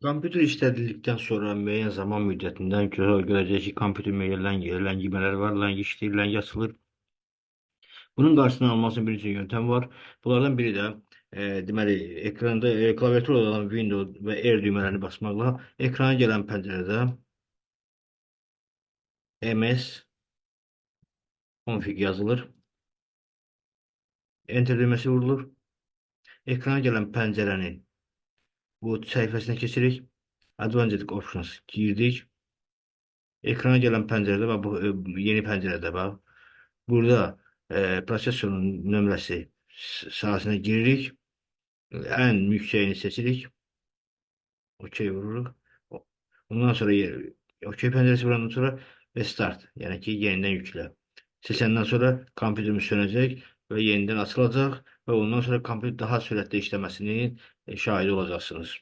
Kompüter işlədildikdən sonra müəyyən zaman müddətindən görəcək ki, kompüter ləngimələr var, ləngi işləyir, ləngi açılır. Bunun qarşısını almaq üçün bir neçə yöntəm var. Bunlardan biri də deməli ekranda klaviaturada olan Windows və R düymələrini basmaqla ekrana gələn pəncərədə MS config yazılır. Enter düyməsi vurulur. Ekrana gələn pəncərənin bu səhifəsinə keçirik. Advanced Options girdik. Ekrana gələn pəncərədə bax, bu yeni pəncərədə bax. Burada prosesorun nömrəsi sahəsinə giririk. Ən yüksəyini seçirik. OK vururuq. Ondan sonra OK pəncərəsi vurandan sonra restart. Yəni ki, yenidən yüklə. Seçəndən sonra kompüterimiz sönəcək və yenidən açılacaq və ondan sonra kompüter daha sürətli işləməsinin şahidi olacaqsınız.